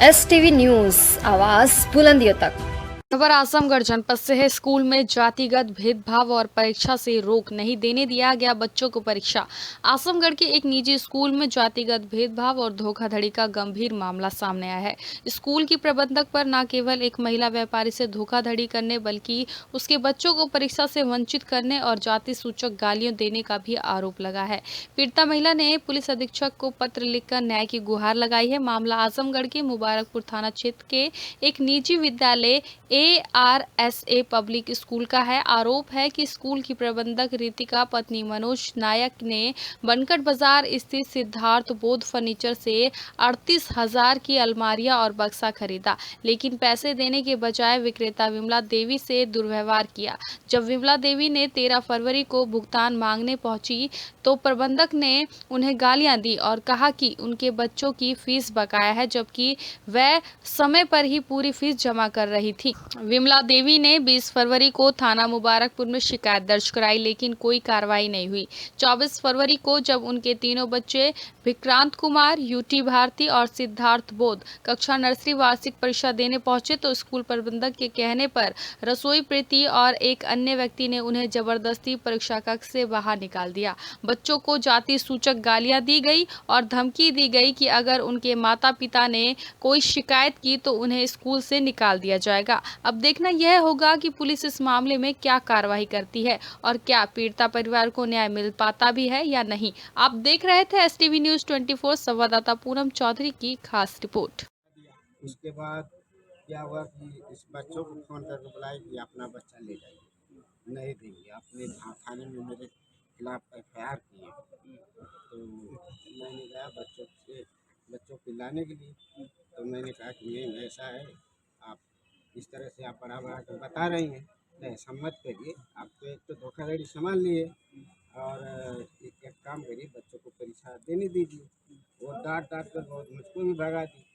STV news आवाज़ बुलंदियों तक। खबर आजमगढ़ जनपद से है। स्कूल में जातिगत भेदभाव और परीक्षा से रोक नहीं देने दिया गया बच्चों को परीक्षा। आजमगढ़ के एक निजी स्कूल में जातिगत भेदभाव और धोखाधड़ी का गंभीर मामला सामने आया है। स्कूल की प्रबंधक पर न केवल एक महिला व्यापारी से धोखाधड़ी करने बल्कि उसके बच्चों को परीक्षा से वंचित करने और जाति सूचक गालियां देने का भी आरोप लगा है। पीड़िता महिला ने पुलिस अधीक्षक को पत्र लिखकर न्याय की गुहार लगाई है। मामला आजमगढ़ के मुबारकपुर थाना क्षेत्र के एक निजी विद्यालय ARSA पब्लिक स्कूल का है। आरोप है कि स्कूल की प्रबंधक रितिका पत्नी मनोज नायक ने बनकट बाजार स्थित सिद्धार्थ बोध फर्नीचर से 38,000 की अलमारियां और बक्सा खरीदा, लेकिन पैसे देने के बजाय विक्रेता विमला देवी से दुर्व्यवहार किया। जब विमला देवी ने 13 फरवरी को भुगतान मांगने पहुंची तो प्रबंधक ने उन्हें गालियां दी और कहा कि उनके बच्चों की फीस बकाया है, जबकि वह समय पर ही पूरी फीस जमा कर रही थी। विमला देवी ने 20 फरवरी को थाना मुबारकपुर में शिकायत दर्ज कराई, लेकिन कोई कार्रवाई नहीं हुई। 24 फरवरी को जब उनके तीनों बच्चे विक्रांत कुमार, यूटी भारती और सिद्धार्थ बोध कक्षा नर्सरी वार्षिक परीक्षा देने पहुंचे तो स्कूल प्रबंधक के कहने पर रसोई प्रीति और एक अन्य व्यक्ति ने उन्हें जबरदस्ती परीक्षा कक्ष से बाहर निकाल दिया। बच्चों को जाति सूचक गालियां दी गई और धमकी दी गई कि अगर उनके माता पिता ने कोई शिकायत की तो उन्हें स्कूल से निकाल दिया जाएगा। अब देखना यह होगा कि पुलिस इस मामले में क्या कार्रवाई करती है और क्या पीड़िता परिवार को न्याय मिल पाता भी है या नहीं। आप देख रहे थे STV न्यूज़ 24 संवाददाता पूनम चौधरी की खास रिपोर्ट। उसके बाद क्या हुआ कि इस बच्चों को फ़ोन करके बुलाए कि अपना बच्चा ले जाइए, नहीं देंगे। अपने थाने में मेरे खिलाफ FIR किए। तो मैंने कहा बच्चों को लाने के लिए, तो मैंने कहा कि नहीं ऐसा है, आप इस तरह से आप बढ़ा कर बता रही हैं, तो ऐसा मत करिए। आप तो एक तो धोखाधड़ी संभाल लिए और एक काम करिए, बच्चों को परीक्षा देने दीजिए। वो डांट कर बहुत मुझको भी भगा दी।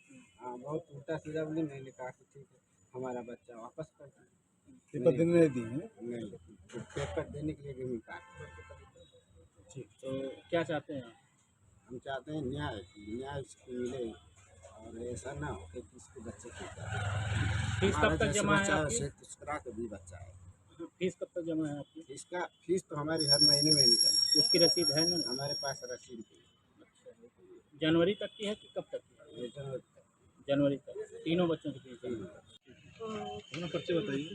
हाँ, बहुत उल्टा सीधा बोली। मैंने कहा कि ठीक है, हमारा बच्चा वापस कर दीजिए। पेपर देने नहीं दिए हैं। नहीं, तो पेपर देने के लिए भी नहीं कहा। ठीक, तो क्या चाहते हैं आप? हम चाहते हैं न्याय इसको मिले और ऐसा ना हो कि किसी बच्चे की फीस कब तक जमा है आपकी? दूसरा का भी बच्चा है। फीस कब तक जमा है आपकी? फीस तो हमारी हर महीने में निकलती उसकी रसीद है ना? है। हमारे पास रसीद भी है। जनवरी तक की है कि कब तक की है? ये जनवरी तक। जनवरी तक तीनों बच्चों की फीस है। जी, परिचय बताइए।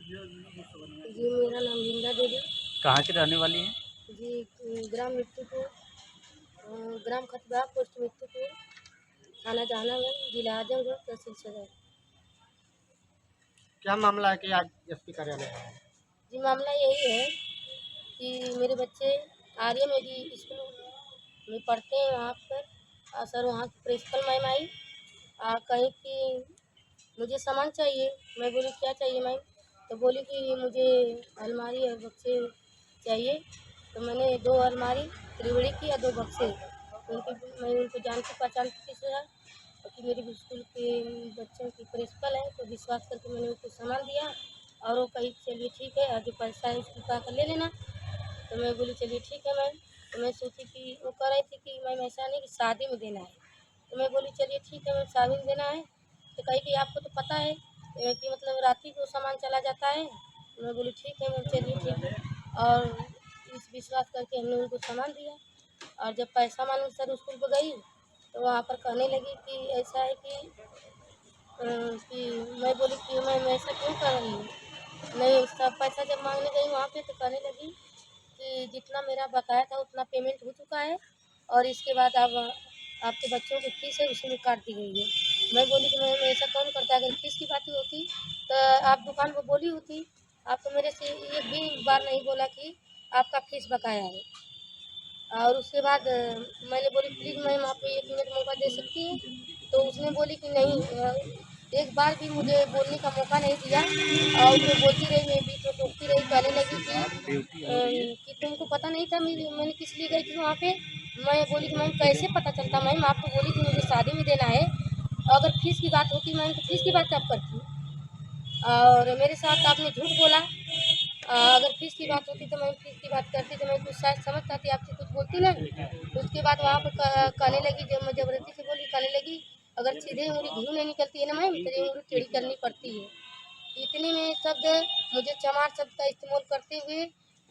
मेरा नाम बिंदा देवी। कहाँ की रहने वाली हैं? जी, ग्राम मिट्टीपुर, ग्राम खतबा, पोस्ट मिट्टीपुर, थाना जहानागंज, जिला आजमगढ़, तहसील सदर। क्या मामला है कि आज SP कार्यालय है? जी, मामला यही है कि मेरे बच्चे आर्य मेरी स्कूल में पढ़ते हैं। वहाँ पर सर वहाँ की प्रिंसिपल मैम आई, कही कि मुझे सामान चाहिए। मैं बोली क्या चाहिए मैम? तो बोली कि मुझे अलमारी और बक्से चाहिए। तो मैंने 2 अलमारी त्रिवेणी की और 2 बक्से, मैं उनको जानती पहचानती किसी तरह, क्योंकि मेरी स्कूल के बच्चों की प्रिंसिपल है, तो विश्वास करके मैंने उनको सामान दिया और वो कही चलिए ठीक है, और जो पैसा है उसको कहा कर ले लेना। तो मैं बोली चलिए ठीक है मैम। तो मैं सोची कि वो कह रही थी कि मैम ऐसा नहीं कि शादी में देना है। तो मैं बोली चलिए ठीक है मैम, शादी में देना है। तो कही कि आपको तो पता है कि मतलब रात ही को सामान चला जाता है। तो मैं बोली ठीक है मैम, चलिए ठीक है। और इस विश्वास करके हमने उनको सामान दिया और जब पैसा मांगने सर स्कूल पर गई तो वहाँ पर कहने लगी कि ऐसा है कि मैं बोली कि मैम ऐसा क्यों कर रही हूँ? नहीं, उसका पैसा जब मांगने गई वहाँ पे तो कहने लगी कि जितना मेरा बकाया था उतना पेमेंट हो चुका है और इसके बाद अब आपके बच्चों की फीस है उसमें काट दी गई है। मैं बोली कि मैम ऐसा कौन करता है? अगर फीस की बात ही होती तो आप दुकान पर बोली होती। आप तो मेरे से एक भी बार नहीं बोला कि आपका फीस बकाया है। और उसके बाद मैंने बोली प्लीज़ मैम आप 1 मिनट मौका दे सकती हैं? तो उसने बोली कि नहीं, एक बार भी मुझे बोलने का मौका नहीं दिया और वो बोलती रही, मैं बीच में टोकती रही। कहने लगी कि तुमको पता नहीं था मैंने किस लिए गई थी वहाँ पे? मैं बोली कि मैम कैसे पता चलता मैम, आप तो बोली थी मुझे शादी में देना है। अगर फीस की बात होती मैम तो फीस की बात कब करती? और मेरे साथ आपने झूठ बोला। अगर फीस की बात होती तो मैं फीस की बात करती तो मैं कुछ शायद समझ पाती, आपसे कुछ बोलती ना। तो उसके बाद वहाँ पर कहने लगी, जब मैं ज़बरदस्ती से बोली, कहने लगी अगर सीधे उंगली घी नहीं निकलती है ना मैम, तो उंगली टेढ़ी करनी पड़ती है। इतने में शब्द मुझे चमार शब्द का इस्तेमाल करते हुए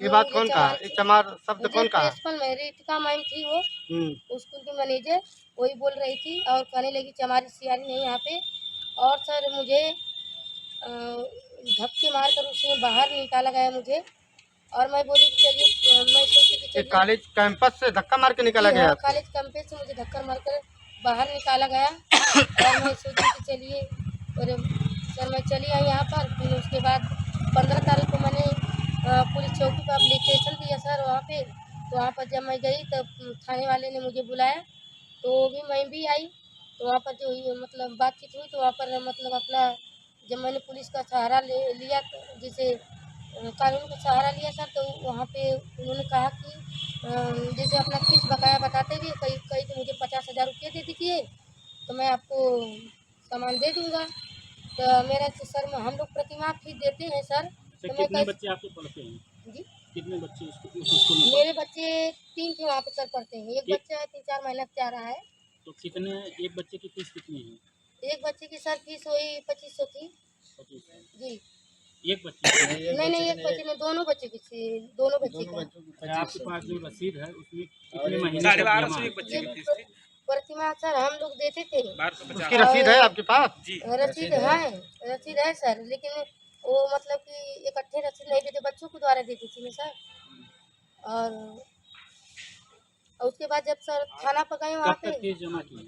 ये बात कौन कहा? ये चमार शब्द कौन कहा? प्रिंसिपल में रितिका मैम थी, वो स्कूल की मैनेजर, वही बोल रही थी और कहने लगी चमारी सियारी नहीं यहाँ पे। और सर मुझे धक्के मार कर उसमें बाहर निकाला गया मुझे। और मैं बोली कि चलिए, मैं सोची कि ये चलिए कॉलेज कैंपस से धक्का मार के निकाला जी गया हाँ, आपको? कॉलेज कैंपस से मुझे धक्का मारकर बाहर निकाला गया। और मैं सोची कि चलिए, और सर मैं चली आई यहाँ पर। फिर उसके बाद 15 तारीख को मैंने पुलिस चौकी पर एप्लीकेशन दिया सर वहाँ पे। तो वहाँ पर जब मैं गई तब थाने वाले ने मुझे बुलाया, तो भी मैं भी आई। तो वहाँ पर जो ये मतलब बातचीत हुई, तो वहाँ पर मतलब अपना जब मैंने पुलिस का सहारा लिया, जैसे कानून का सहारा लिया सर, तो वहाँ पे उन्होंने कहा कि जैसे अपना फीस बकाया बताते हुए कहीं कहीं तो मुझे 50,000 रुपये दे दीजिए, तो मैं आपको सामान दे दूँगा। तो मेरा तो सर हम लोग प्रतिमाह फीस देते हैं सर, अच्छा, तो मैं कितने कैसे बच्चे आपके पढ़ते हैं? जी, कितने बच्चे उस स्कूल में मेरे बच्चे 3 थे वहाँ पे सर पढ़ते हैं। एक एक- बच्चा है 3-4 महीना से जा रहा है। तो कितने, एक बच्चे की फीस कितनी है? एक बच्चे की सर फीस वही 2500 थी 25 है। जी। एक बच्चे की? नहीं, एक बच्चे में दोनों बच्चे की दोनों बच्चे का। अच्छा, आपके पास जो रसीद है उसमें कितने महीने का जमा है? ये प्रतिमा सर हम लोग देते थे। उसकी रसीद है आपके पास? रसीद है सर, लेकिन वो मतलब कि इकट्ठे रसीद नहीं देते, बच्चों के द्वारा देती थी मैं सर। और उसके बाद जब सर थाना पर गए वहाँ कब पे, तक फीस जमा की है?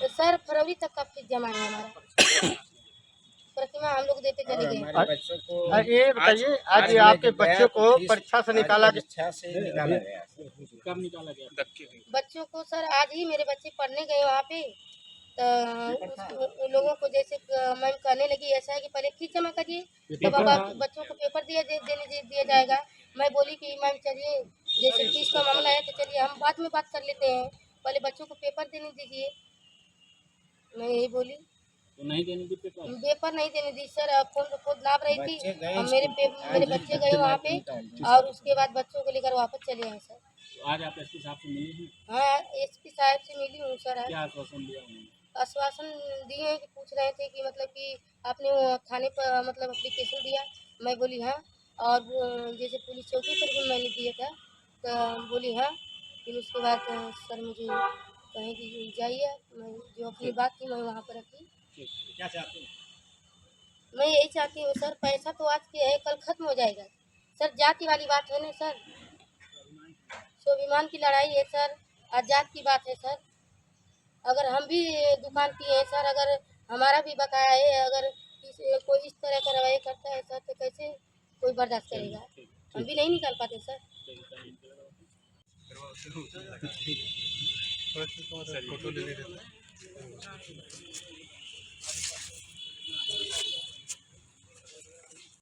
तो सर फरवरी तक का फीस जमा है हमारा। प्रतिमा हम लोग देते चले गए। हमारे बच्चों को ये बताइए, आज ये आपके बच्चों को परीक्षा से निकाला गया? कब निकाला गया? बच्चों को सर आज ही मेरे बच्चे पढ़ने गए वहाँ पे। तो उन लोगों को जैसे मैम कहने लगी ऐसा है कि पहले फीस जमा करिए, तो बाबा बच्चों को पेपर दिया जाएगा। मैं बोली कि मैम चलिए, जैसे फीस का मामला है तो चलिए हम बाद में बात कर लेते हैं, पहले बच्चों को पेपर देने दीजिए। मैं यही बोली। तो नहीं देने दी पेपर? पेपर नहीं देने दी सर, खुद लाभ रही थी। और मेरे बच्चे गए वहाँ पे और उसके बाद बच्चों को लेकर वापस चले आए सर। तो आज आप एसपी साहब से मिली हैं? हाँ, एसपी साहब से मिली हूँ सर। क्या आश्वासन दिया उन्होंने? आश्वासन दिए हैं कि पूछ रहे थे कि मतलब कि आपने वो थाने पर मतलब एप्लीकेशन दिया। मैं बोली हाँ। और जैसे पुलिस चौकी पर भी मैंने दिया था, तो बोली हाँ। फिर उसके बाद सर मुझे कहें कि जाइए, मैं जो अपनी बात थी मैं वहाँ पर रखी। क्या चाहते हैं? मैं यही चाहती हूँ सर, पैसा तो आज के है कल खत्म हो जाएगा सर, जाति वाली बात है ना सर, स्वाभिमान की लड़ाई है सर, आज जात की बात है सर। अगर हम भी दुकान किए हैं सर, अगर हमारा भी बकाया है, अगर कोई इस तरह का रवैया करता है सर, तो कैसे कोई बर्दाश्त करेगा? हम भी नहीं निकाल पाते सर। फोटो ले लेते हैं।